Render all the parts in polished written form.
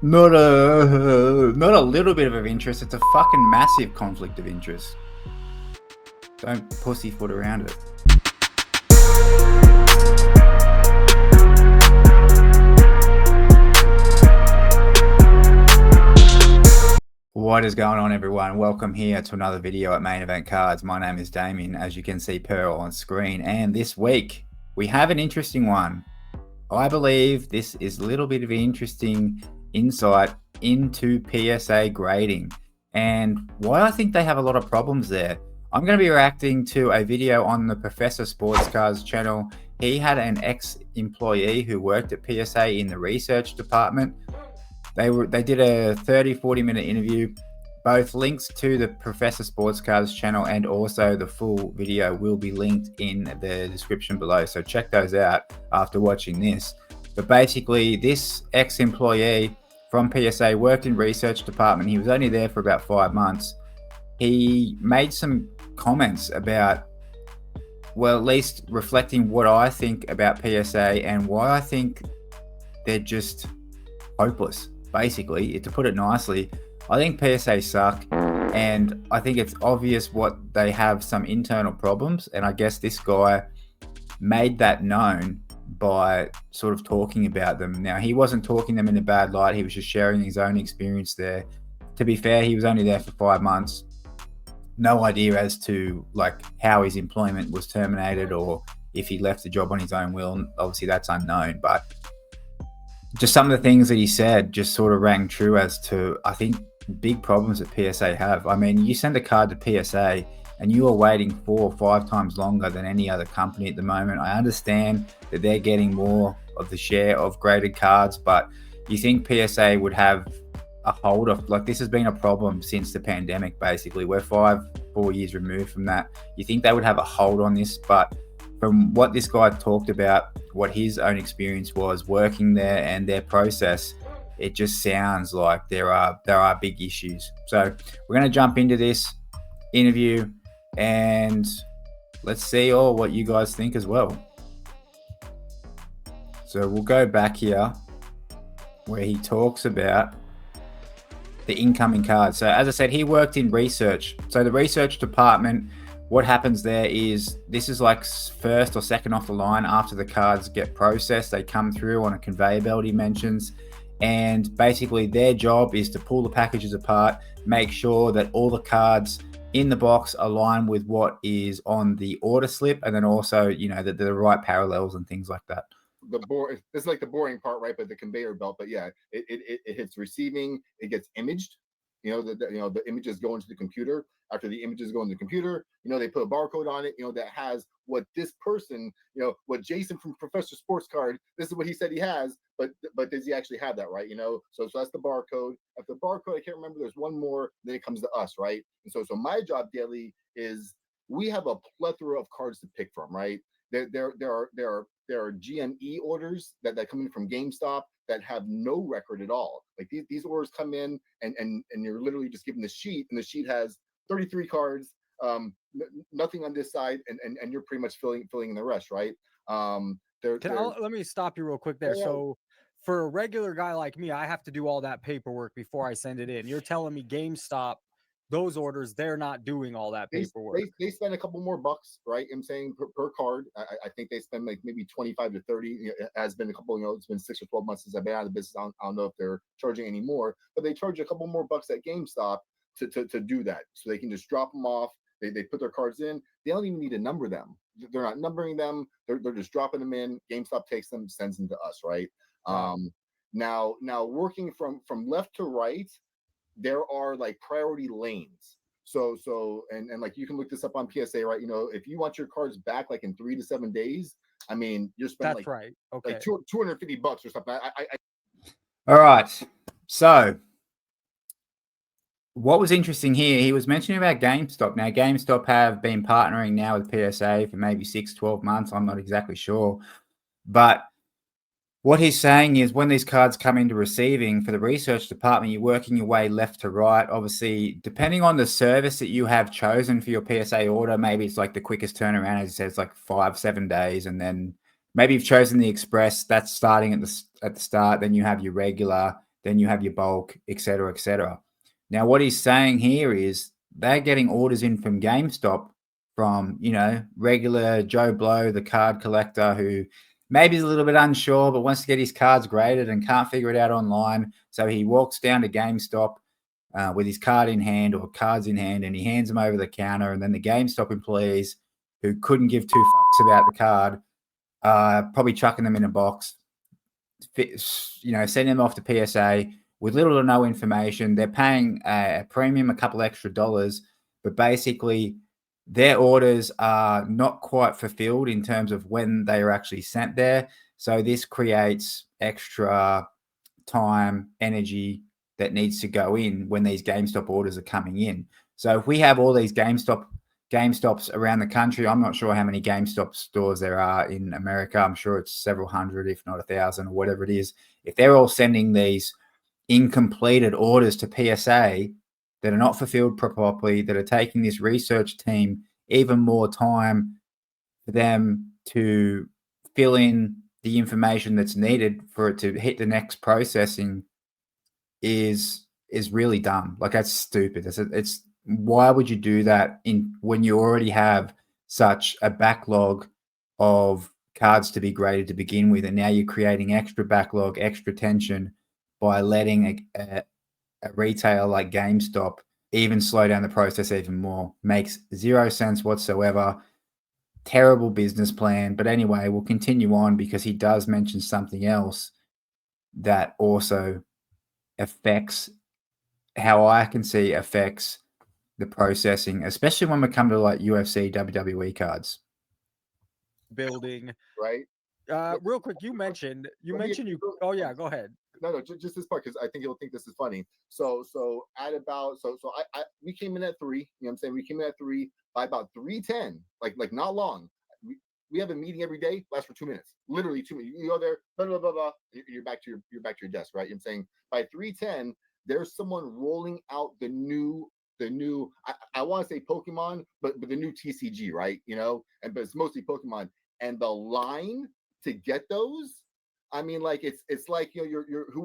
Not a little bit of interest. It's a fucking massive conflict of interest. Don't pussyfoot around it. What is going on, everyone? Welcome here to another video at Main Event Cards. My name is Damien, as you can see Pearl on screen, and this week we have an interesting one. I believe this is a little bit of an interesting insight into PSA grading and why I think they have a lot of problems there. I'm going to be reacting to a video on the Professor Sports Cards channel. He had an ex-employee who worked at PSA in the research department. They did a 30-40 minute interview. Both links to the Professor Sports Cards channel and also the full video will be linked in the description below. So check those out after watching this. But basically, this ex-employee from PSA worked in research department. He was only there for about 5 months. He made some comments about, well, at least reflecting what I think about PSA and why I think they're just hopeless. Basically, to put it nicely, I think PSA suck, and I think it's obvious what they have some internal problems, and I guess this guy made that known by sort of talking about them. Now, he wasn't talking them in a bad light. He was just sharing his own experience there. To be fair, he was only there for 5 months. No idea as to like how his employment was terminated or if he left the job on his own will. Obviously, that's unknown, but just some of the things that he said just sort of rang true as to, I think, big problems that PSA have. I mean, you send a card to PSA and you are waiting 4 or 5 times longer than any other company at the moment. I understand that they're getting more of the share of graded cards, but you think PSA would have a hold of, like, this has been a problem since the pandemic, basically. We're 4 years removed from that. You think they would have a hold on this, but from what this guy talked about, what his own experience was working there and their process, it just sounds like there are big issues. So we're going to jump into this interview and let's see what you guys think as well. So we'll go back here where he talks about the incoming cards. So as I said, he worked in research. So the research department, what happens there is this is like first or second off the line after the cards get processed. They come through on a conveyor belt, he mentions, and basically their job is to pull the packages apart, make sure that all the cards in the box align with what is on the order slip, and then also, you know, that they're the right parallels and things like that. This is like the boring part, right? But the conveyor belt. But yeah, it hits receiving, it gets imaged. The images go into the computer. After the images go into the computer, they put a barcode on it, that has what this person, what Jason from Professor Sports Card, this is what he said he has, but does he actually have that, right? So that's the barcode. After the barcode, I can't remember, there's one more, then it comes to us, right? And so my job daily is we have a plethora of cards to pick from, right? There are GME orders that come in from GameStop that have no record at all. Like these orders come in and you're literally just given the sheet, and the sheet has 33 cards, nothing on this side, and you're pretty much filling in the rest, right? Let me stop you real quick there. Yeah. So for a regular guy like me, I have to do all that paperwork before I send it in. You're telling me GameStop, those orders, they're not doing all that paperwork. They spend a couple more bucks, right? I'm saying per card. I think they spend like maybe 25 to 30. It has been a couple, it's been 6 or 12 months since I've been out of the business. I don't know if they're charging any more, but they charge a couple more bucks at GameStop to do that. So they can just drop them off. They put their cards in. They don't even need to number them. They're not numbering them. They're just dropping them in. GameStop takes them, sends them to us, right? Now working from left to right, there are like priority lanes. So and like you can look this up on PSA, right? If you want your cards back like in 3 to 7 days, I mean, you're spending right. Okay. Like $250 or something. All right. So what was interesting here, he was mentioning about GameStop. Now, GameStop have been partnering now with PSA for maybe 6-12 months. I'm not exactly sure. But what he's saying is when these cards come into receiving for the research department, you're working your way left to right. Obviously, depending on the service that you have chosen for your PSA order, maybe it's like the quickest turnaround, as he says, like 5-7 days. And then maybe you've chosen the Express, that's starting at the start. Then you have your regular, then you have your bulk, etc., etc. Now, what he's saying here is they're getting orders in from GameStop from, you know, regular Joe Blow, the card collector, who maybe is a little bit unsure but wants to get his cards graded and can't figure it out online. So he walks down to GameStop with his card in hand or cards in hand, and he hands them over the counter. And then the GameStop employees who couldn't give two fucks about the card probably chucking them in a box, you know, sending them off to PSA with little or no information. They're paying a premium, a couple extra dollars, but basically their orders are not quite fulfilled in terms of when they are actually sent there. So this creates extra time, energy that needs to go in when these GameStop orders are coming in. So if we have all these GameStops around the country, I'm not sure how many GameStop stores there are in America. I'm sure it's several hundred, if not 1,000 or whatever it is. If they're all sending these incompleted orders to PSA that are not fulfilled properly, that are taking this research team even more time for them to fill in the information that's needed for it to hit the next processing is really dumb. Like, that's stupid. It's why would you do that when you already have such a backlog of cards to be graded to begin with, and now you're creating extra backlog, extra tension by letting a retailer like GameStop even slow down the process even more. Makes zero sense whatsoever. Terrible business plan. But anyway, we'll continue on because he does mention something else that also affects how I can see affects the processing, especially when we come to like UFC, WWE cards. Building, right? Real quick, you mentioned oh yeah, go ahead. No, just this part, because I think you'll think this is funny. So at about we came in at 3. You know what I'm saying? We came in at 3 by about 3:10, like not long. We have a meeting every day, lasts for 2 minutes, literally 2 minutes. You go there, blah blah blah blah. You're back to your desk, right? I'm saying by 3:10, there's someone rolling out the new. I want to say Pokemon, but the new TCG, right? You know, but it's mostly Pokemon, and the line to get those. I mean, like it's like, you know, you're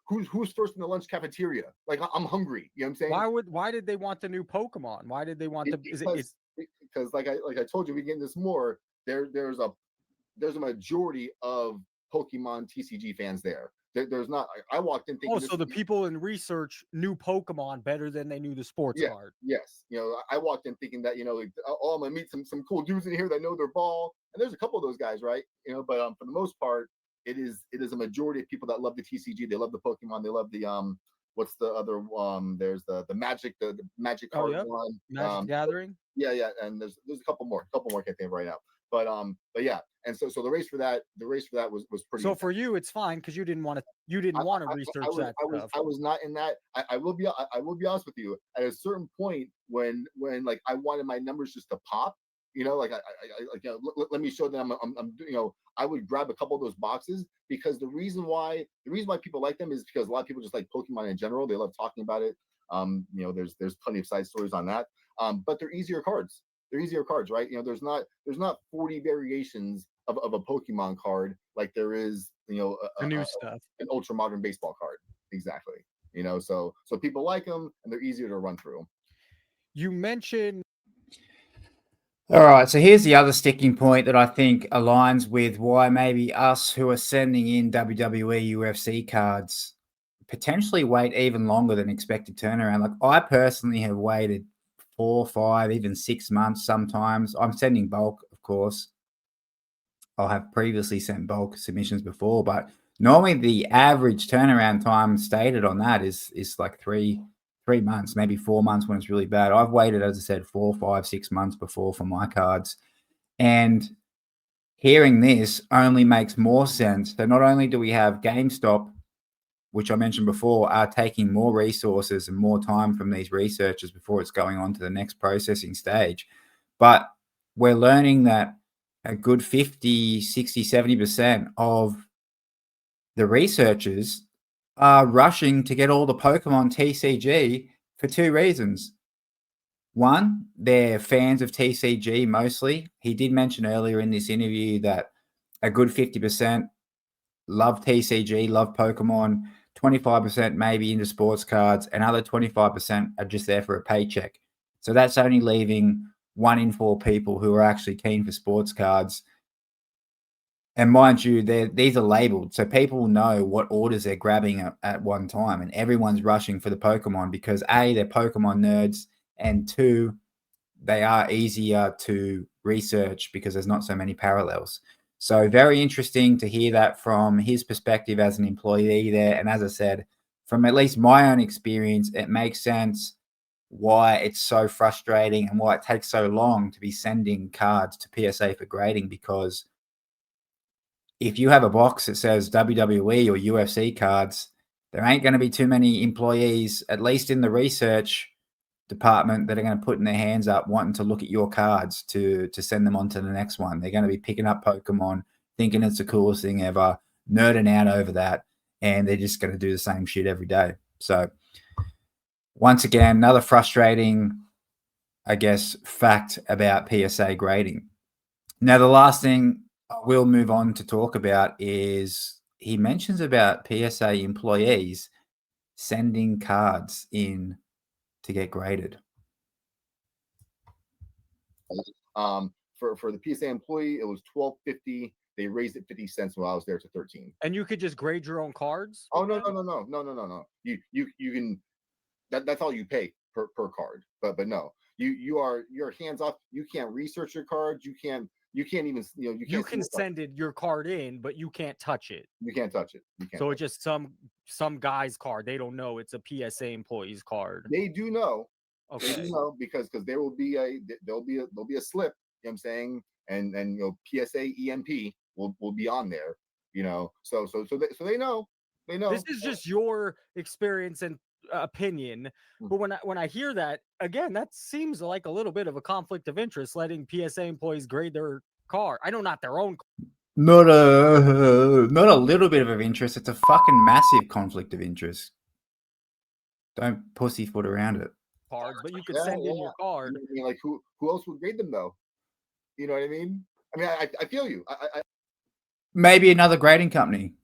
who's first in the lunch cafeteria? Like, I'm hungry. You know what I'm saying? Why did they want the new Pokemon? Why did they want because like I told you, we get this more. There's a majority of Pokemon TCG fans there. There's not. I walked in thinking. Oh, so the people in research knew Pokemon better than they knew the sports card. Yes. You know, I walked in thinking that, you know, like, oh, I'm gonna meet some cool dudes in here that know their ball, and there's a couple of those guys, right? You know, but for the most part, it is a majority of people that love the TCG. They love the Pokemon. They love the what's the other there's the Magic, the Magic card one. Magic Gathering. Yeah, and there's a couple more I can't think of right now. But yeah, and so the race for that was pretty. So intense. For you, it's fine because you didn't want to research that stuff. I was not in that. I will be honest with you. At a certain point, when like I wanted my numbers just to pop, you know, like I like, you know, let me show them I'm you know, I would grab a couple of those boxes, because the reason why people like them is because a lot of people just like Pokemon in general. They love talking about it. You know, there's plenty of side stories on that. But they're easier cards. Right? You know, there's not 40 variations of a Pokemon card like there is, you know, stuff, an ultra modern baseball card. Exactly. You know, so people like them and they're easier to run through. You mentioned. All right, so here's the other sticking point that I think aligns with why maybe us who are sending in WWE, UFC cards potentially wait even longer than expected turnaround. Like, I personally have waited 4, 5, even 6 months sometimes. I'm sending bulk, of course. I have previously sent bulk submissions before, but normally the average turnaround time stated on that is like 3 months, maybe 4 months when it's really bad. I've waited, as I said, 4, 5, 6 months before for my cards. And hearing this only makes more sense. So not only do we have GameStop, which I mentioned before, are taking more resources and more time from these researchers before it's going on to the next processing stage, but we're learning that a good 50, 60, 70% of the researchers are rushing to get all the Pokemon TCG for 2 reasons. One, they're fans of TCG mostly. He did mention earlier in this interview that a good 50% love TCG, love Pokemon. 25% maybe into sports cards, and other 25% are just there for a paycheck. So that's only leaving 1 in 4 people who are actually keen for sports cards. And mind you, these are labeled, so people know what orders they're grabbing at one time, and everyone's rushing for the Pokemon because A, they're Pokemon nerds, and 2, they are easier to research because there's not so many parallels. So very interesting to hear that from his perspective as an employee there. And as I said, from at least my own experience, it makes sense why it's so frustrating and why it takes so long to be sending cards to PSA for grading, because if you have a box that says WWE or UFC cards, there ain't going to be too many employees, at least in the research department, that are going to put in their hands up wanting to look at your cards to send them on to the next one. They're going to be picking up Pokemon, thinking it's the coolest thing ever, nerding out over that, and they're just going to do the same shit every day. So once again, another frustrating, I guess, fact about PSA grading. Now, the last thing we'll move on to talk about is he mentions about PSA employees sending cards in to get graded. For the PSA employee, it was $12.50. They raised it 50 cents while I was there to 13. And you could just grade your own cards? Oh no. You can that's all you pay per card. But no. You're hands off. You can't research your cards. You can't even you can send your card in, but you can't touch it. You can't touch it. You can't. So it's just some guy's card. They don't know it's a PSA employee's card. They do know. Okay. They do know because there will be there'll be a slip. You know what I'm saying? And PSA EMP will be on there. So they know. They know. This is just your experience and opinion, but when I hear that again, that seems like a little bit of a conflict of interest, letting PSA employees grade their car. I know, not their own. Not a little bit of interest. It's a fucking massive conflict of interest. Don't pussyfoot around it. Cards, but you could send in your card. I mean, like who else would grade them though? You know what I mean? I mean, I feel you. Maybe another grading company.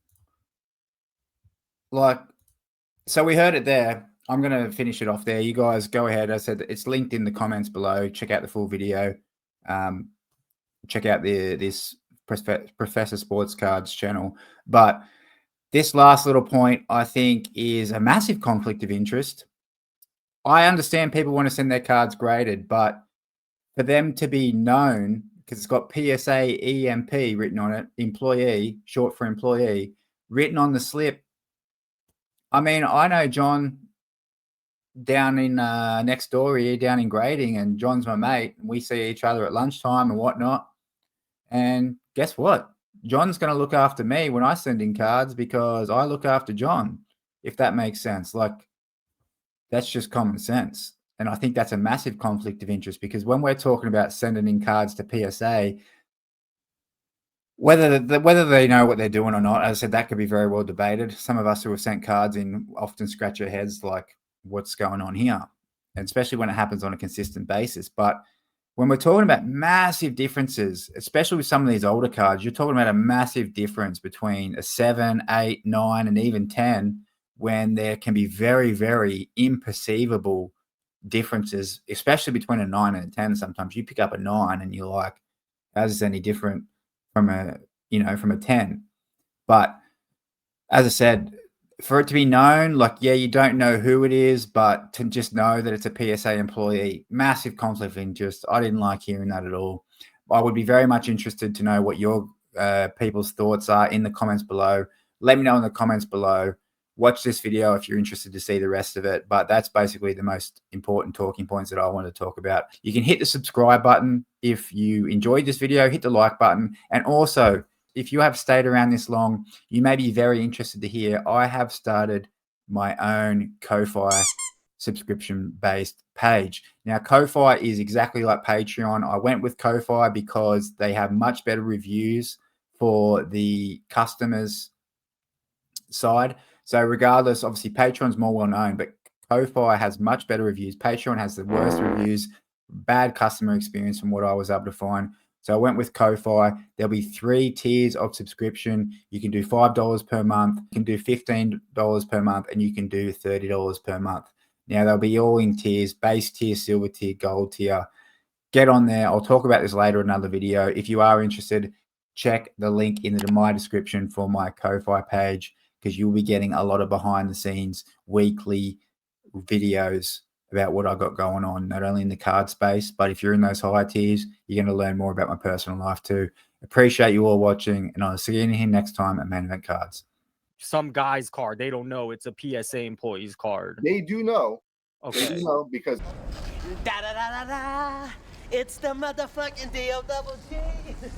So we heard it there. I'm going to finish it off there. You guys go ahead. I said it's linked in the comments below. Check out the full video. Check out this Professor Sports Cards channel. But this last little point, I think, is a massive conflict of interest. I understand people want to send their cards graded, but for them to be known, because it's got PSA EMP written on it, employee, short for employee, written on the slip. I mean, I know John down in next door here, down in grading, and John's my mate. And we see each other at lunchtime and whatnot. And guess what? John's going to look after me when I send in cards because I look after John, if that makes sense. Like, that's just common sense. And I think that's a massive conflict of interest, because when we're talking about sending in cards to PSA, whether they know what they're doing or not, as I said, that could be very well debated. Some of us who have sent cards in often scratch our heads like, what's going on here? And especially when it happens on a consistent basis. But when we're talking about massive differences, especially with some of these older cards, you're talking about a massive difference between a 7, 8, 9, and even 10, when there can be very, very imperceivable differences, especially between a 9 and a 10. Sometimes you pick up a 9 and you're like, how's this any different from a 10? But as I said, for it to be known, like, yeah, you don't know who it is, but to just know that it's a PSA employee, massive conflict of interest. I didn't like hearing that at all. I would be very much interested to know what your people's thoughts are in the comments below. Let me know in the comments below. Watch this video if you're interested to see the rest of it. But that's basically the most important talking points that I want to talk about. You can hit the subscribe button if you enjoyed this video. Hit the like button. And also, if you have stayed around this long, you may be very interested to hear I have started my own Ko-Fi subscription-based page. Now, Ko-Fi is exactly like Patreon. I went with Ko-Fi because they have much better reviews for the customers' side. So regardless, obviously Patreon's more well-known, but Ko-Fi has much better reviews. Patreon has the worst reviews, bad customer experience from what I was able to find. So I went with Ko-Fi. There'll be 3 tiers of subscription. You can do $5 per month, you can do $15 per month, and you can do $30 per month. Now they'll be all in tiers: base tier, silver tier, gold tier. Get on there. I'll talk about this later in another video. If you are interested, check the link in my description for my Ko-Fi page, because you'll be getting a lot of behind the scenes weekly videos about what I got going on, not only in the card space, but if you're in those higher tiers, you're going to learn more about my personal life too. Appreciate you all watching, and I'll see you in here next time at Main Event Cards. Some guy's card, they don't know it's a PSA employee's card. They do know. Okay. They do know because Da da da da da. It's the motherfucking DOWG.